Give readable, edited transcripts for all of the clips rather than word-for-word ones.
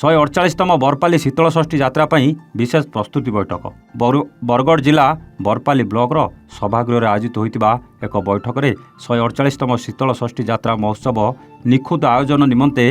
148तम बरपाली शीतलषष्ठी यात्रा विशेष प्रस्तुति बैठक बरगढ़ जिला बरपाली ब्लॉक सभागृह आयोजित होता एक बैठक में 148तम शीतलषष्ठी यात्रा महोत्सव निखुद आयोजन निमंते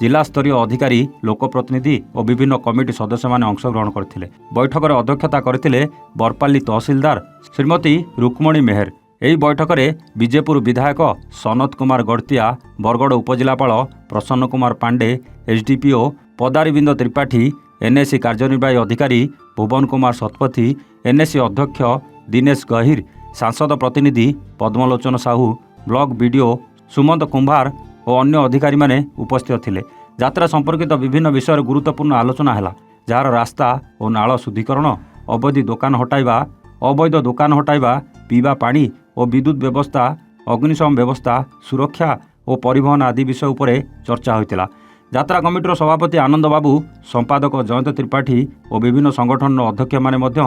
जिला स्तरीय अधिकारी लोकप्रतिनिधि और विभिन्न कमिटी सदस्य माने अंशग्रहण करथिले। बैठक में अध्यक्षता करथिले बरपाली तहसीलदार श्रीमती रुक्मणी मेहर। ଏହି बैठकରେ विजेपुर विधायक सनत कुमार गड़तिया, बरगढ़ उपजिलापाल प्रसन्न कुमार पांडे, एसडीपीओ पदारीबिंद त्रिपाठी, एनएसी कार्यनिर्वाही अधिकारी भुवन कुमार शतपथी, एनएसी अध्यक्ष दिनेश गहिर, सांसद प्रतिनिधि पद्मलोचन साहू, ब्लॉक बीडीओ सुमंत कुंभार और अन्य अधिकारी माने उपस्थित थिले। यात्रा संपर्कित विभिन्न विषय गुरुत्वपूर्ण आलोचना है, जार रास्ता और नाल शुद्धिकरण, अवैध दुकान हटाइबा, पीवा पानी और विद्युत व्यवस्था, अग्निशम व्यवस्था, सुरक्षा और परिवहन आदि विषय उपरे चर्चा होइतिला। यात्रा कमिटीर सभापति आनंद बाबू, संपादक जयंत त्रिपाठी और विभिन्न संगठन अध्यक्ष माने मध्य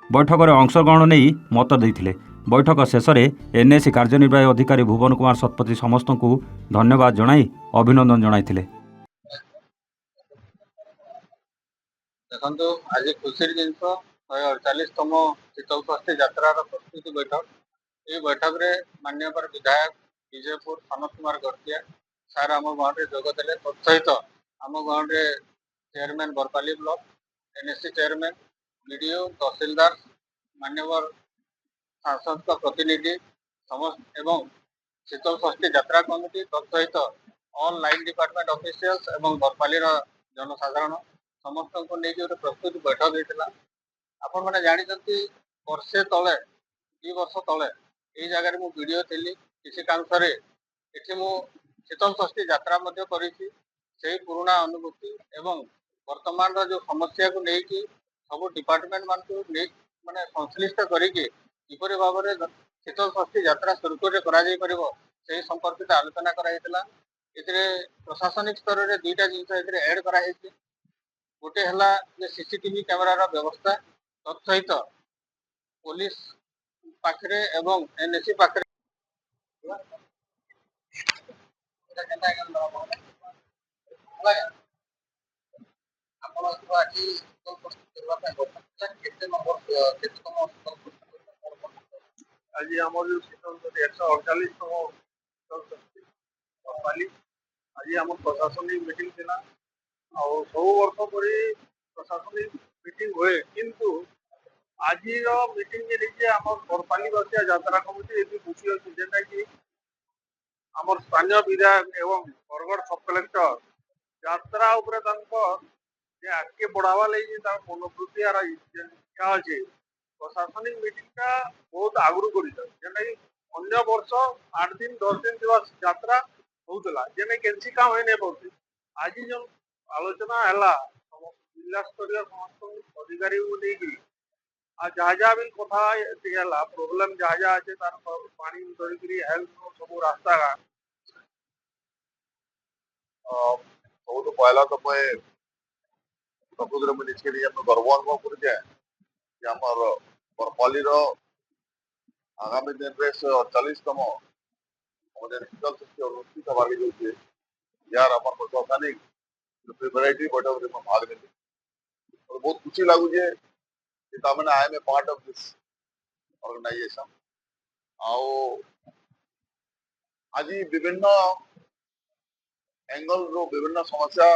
बैठक में अंशग्रहण नहीं मत देइथिले। बैठक शेष में एनएसी कार्यनिर्वाही अधिकारी भुवन कुमार शतपथी समस्त को धन्यवाद जणाई अभिनंदन जणाइथिले। देखो आज खुशी जिनस 148तम शीतलषष्ठी यात्रा प्रस्तुति बैठक। ये बैठक रे माननीय विधायक विजयपुर सनत कुमार गड़तिया सार आम गाँव में जोगदे। तत्सहित आम गाँव में chairman Barpali block, NSC chairman, BDO, तहसीलदार, माननीय सांसद का प्रतिनिधि समस्त एवं शीतलषष्ठी यात्रा कमिटी, तत्सहित ऑल लाइन डिपार्टमेंट ऑफिशियल्स एवं बरपाली जनसाधारण समस्त को लेकिन प्रस्तुति बैठक होता। आपण मैंने जानते वर्षे तले 2 वर्ष तले ये जगह मु वीडियो थी किसी कांशर ये मु शीतलषष्ठी यात्रा से पुराना अनुभूति एवं वर्तमान जो समस्या को लेकिन सब डिपार्टमेंट मान को माने संश्लिष्ट करपर भाव में शीतलषष्ठी यात्रा सुरखुर कर संपर्कित आलोचना कराइला। प्रशासनिक स्तर में 2टा जिन एड कराई। गोटे है सीसीटीवी कैमेरा व्यवस्था, तत्सहित पुलिस पाखरे एवं एनएसी पाखरे आज आम जो शीतलषष्ठी 148तम आज आम प्रशासनिक मीटिंग थी और सब वर्ष पर प्रशासनिक मीटिंग हुए, किंतु आज मीटिंग आम बरपालीवासिया यात्रा कमिटी ये खुशी अच्छी जेटा कि आम स्थानीय विधायक एवं बरगढ़ सब कलेक्टर यात्रा आगे बढ़ावा लगी मनोवृत्ति इच्छा अच्छे। प्रशासनिक मीटिंग बहुत आगु कर अन्य वर्ष 8 दिन 10 दिन यात्रा होता जेने कैंसी काम हो नहीं पाते। आज जो आलोचना है जिला स्तरीय समस्त अधिकारी को लेकिन जहाँ जहाँ भी कथा प्रोब्लेम जहाँ जहाँ अच्छे तार पानी धरिक हेल्थ सब रास्ता सब पहला तो मैं प्रकृति में निजे गर्व अनुभव कर बरपाली आगामी दिन में 148तम शीतलषष्ठी अनुष्ठित होगा जो यार आम प्रशासनिक प्रिपेरेटरी बैठक में भाग नेली और बहुत खुशी लगुचे I am a part of this organization. आज विभिन्न एंगल रो विभिन्न समस्या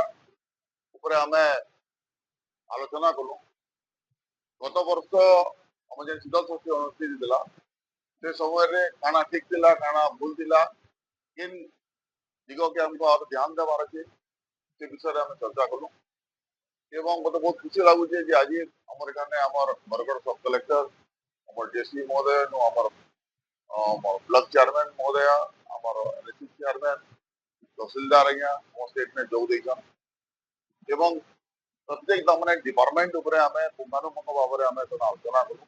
ऊपर आम आलोचना कलु। गत वर्ष आम जो शीतलषष्ठी अनुष्ठित होता से समय काना ठीक थिला काना भूल थिला किन दिग के हमको और ध्यान देवार अच्छे से विषय में चर्चा कलु। एवं मत बहुत खुशी लगुचे कि आज आम बरगढ़ सब कलेक्टर आम डीसी महोदय ब्लॉक चेयरमैन महोदय आम एनएसी चेयरमैन तहसीलदार आज्ञा समस्त जोग देछन एवं प्रत्येक मैंने डिपार्टमेंट उपर आम पुंखानुपुंख भाव में आम आलोचना करूँ।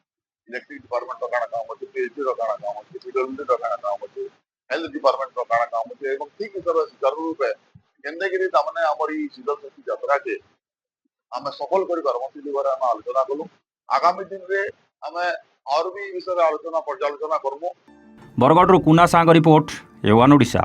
इलेक्ट्रिक डिपार्टमेंट काण काम अच्छे, पीएचडी काण काम अच्छे, पीडब्ल्यूडी काण काम अच्छे, हेल्थ डिपार्टमेंट काण काम अच्छे ठीक हिसाब से सुचारू रूपे केन्द्रगिरी तामने आम शीतलषष्ठी यात्रा के आम सफल कर आलोचना कलु। आगामी दिन में आम और भी विषय आलोचना पर्यालोचना करमु। बरगढ़ कुना सांग रिपोर्ट, एवान ओडिशा।